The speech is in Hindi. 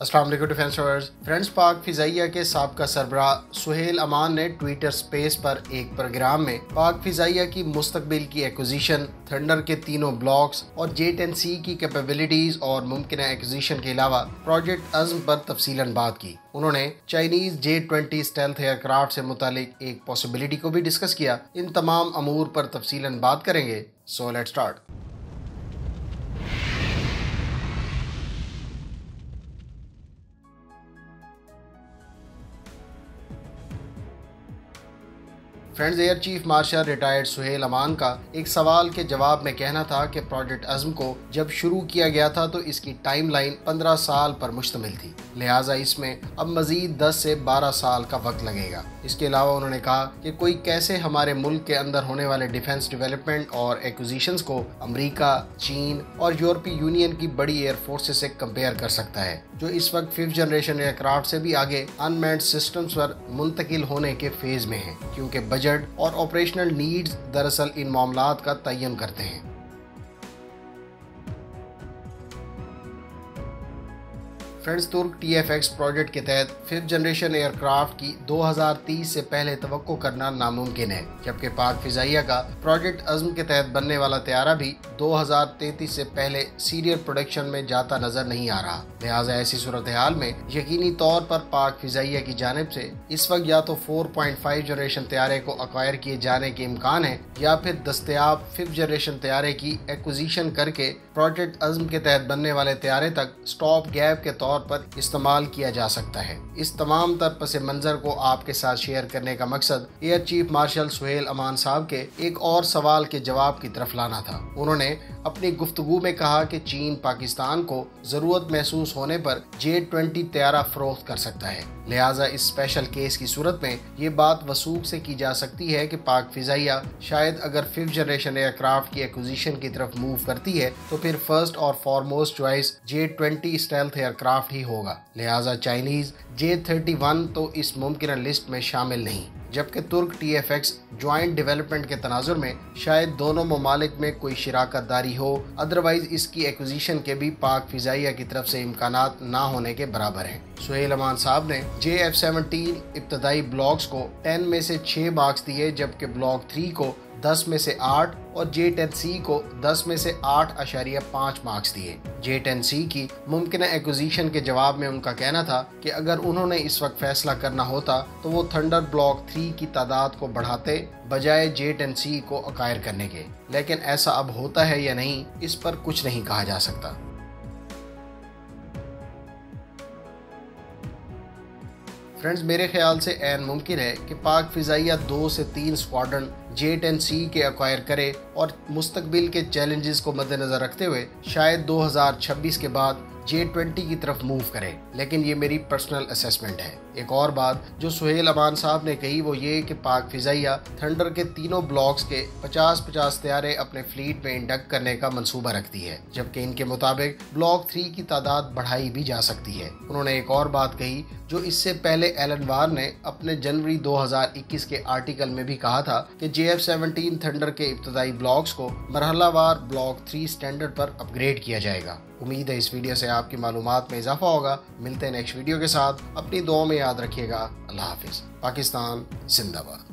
अस्सलाम वालेकुम डिफेंस लवर्स। फ्रेंड्स, पाक फिजाइया के साबका सरबराह सुहेल अमान ने ट्विटर स्पेस पर एक प्रोग्राम में पाक फिजाइया की मुस्तकबिल की एक्विजिशन, थंडर के तीनों ब्लॉक्स और J-10C की कैपेबिलिटीज और मुमकिन एक्विजिशन के अलावा प्रोजेक्ट अज़्म पर तफसीलन बात की। उन्होंने चाइनीज J-20 स्टेल्थ एयरक्राफ्ट से मुतालिक एक पॉसिबिलिटी को भी डिस्कस किया। इन तमाम अमूर पर तफसीलन बात करेंगे। So let's start. Friends, air chief marshal retired Suhail Aman का एक सवाल के जवाब में कहना था कि प्रोजेक्ट अज़्म को जब शुरू किया गया था तो इसकी टाइमलाइन 15 साल पर मुश्तमिल थी, लिहाजा इसमें अब मजीद 10 से 12 साल का वक्त लगेगा। इसके अलावा उन्होंने कहा कि कोई कैसे हमारे मुल्क के अंदर होने वाले डिफेंस डेवलपमेंट और एक्विजिशंस को अमेरिका, चीन और यूरोपीय यूनियन की बड़ी एयर फोर्सेस से कंपेयर कर सकता है, जो इस वक्त 5th जनरेशन एयरक्राफ्ट से भी आगे अनमैन्ड सिस्टम्स पर मुंतकिल होने के फेज में हैं, क्योंकि बजट और ऑपरेशनल नीड्स दरअसल इन मामलात का तयन करते हैं। फ्रेंड्स, तुर्क TFX प्रोजेक्ट के तहत 5th जनरेशन एयरक्राफ्ट की 2030 से पहले तवक्को करना नामुमकिन है, जबकि पाक फिजाइया का प्रोजेक्ट अज़्म के तहत बनने वाला तैयारा भी 2033 से पहले सीरियल प्रोडक्शन में जाता नजर नहीं आ रहा। लिहाजा ऐसी सूरत हाल में यकीनी तौर पर पाक फिजाइया की जानिब से इस वक्त या तो 4.5 जनरेशन तैयारे को अक्वायर किए जाने के इम्कान है, या फिर दस्तयाब 5th जनरेशन तैयारे की एक्विजिशन करके प्रोजेक्ट अज़्म के तहत बनने वाले तैयारे तक स्टॉप गैप के तौर पर इस्तेमाल किया जा सकता है। इस तमाम तर पस मंजर को आपके साथ शेयर करने का मकसद एयर चीफ मार्शल सुहेल अमान साहब के एक और सवाल के जवाब की तरफ लाना था। उन्होंने अपनी गुफ्तगू में कहा कि चीन पाकिस्तान को जरूरत महसूस होने पर J-20 तैयारा फरोख्त कर सकता है, लिहाजा इस स्पेशल केस की सूरत में ये बात वसूख से की जा सकती है कि पाक फिजाइया शायद अगर 5th जनरेशन एयरक्राफ्ट की एक्विजिशन की तरफ मूव करती है तो फिर फर्स्ट और foremost choice J-20 stealth aircraft ही होगा। लिहाजा चाइनीज J-31 तो इस मुमकिन लिस्ट में शामिल नहीं, जबकि तुर्क TFX ज्वाइंट डेवलपमेंट के तनाजुर में शायद दोनों ममालिक में कोई शिराकत दारी हो, अदरवाइज इसकी एक्विजिशन के भी पाक फिजाइया की तरफ से इम्कानात ना होने के बराबर हैं। सुहेल अमान साहब ने JF-17 इब्तदाई ब्लॉक्स को 10 में से 6 मार्क्स दिए, जबकि ब्लॉक 3 को 10 में से 8 और J-10C को 10 में से 8.5 मार्क्स दिए। J-10C की मुमकिन एक्विजिशन के जवाब में उनका कहना था कि अगर उन्होंने इस वक्त फैसला करना होता तो वो थंडर ब्लॉक 3 की तादाद को बढ़ाते बजाय J-10C को अकायर करने के, लेकिन ऐसा अब होता है या नहीं, इस पर कुछ नहीं कहा जा सकता। फ्रेंड्स, मेरे ख्याल से ऐन मुमकिन है कि पाक फिजाइया 2 से 3 स्क्वाड्रन J-10C के अक्वायर करे और मुस्तकबिल के चैलेंजेस को मद्देनजर रखते हुए शायद 2026 के बाद J-20 की तरफ मूव करे, लेकिन ये मेरी पर्सनल असेसमेंट है। एक और बात जो सुहेल अमान साहब ने कही वो ये कि पाक फिजाइया थंडर के तीनों ब्लॉक्स के 50-50 तैयारे अपने फ्लीट में इंडक्ट करने का मंसूबा रखती है, जबकि इनके मुताबिक ब्लॉक 3 की तादाद बढ़ाई भी जा सकती है। उन्होंने एक और बात कही जो इससे पहले एलन वार ने अपने जनवरी 2021 के आर्टिकल में भी कहा था कि JF-17 थंडर के इब्तदाई ब्लॉक्स को मरहलावार ब्लॉक 3 स्टैंडर्ड पर अपग्रेड किया जाएगा। उम्मीद है इस वीडियो से आपकी मालूमात में इजाफा होगा। मिलते हैं नेक्स्ट वीडियो के साथ। अपनी दुआओं में याद रखिएगा। अल्लाह हाफिज़। पाकिस्तान जिंदाबाद।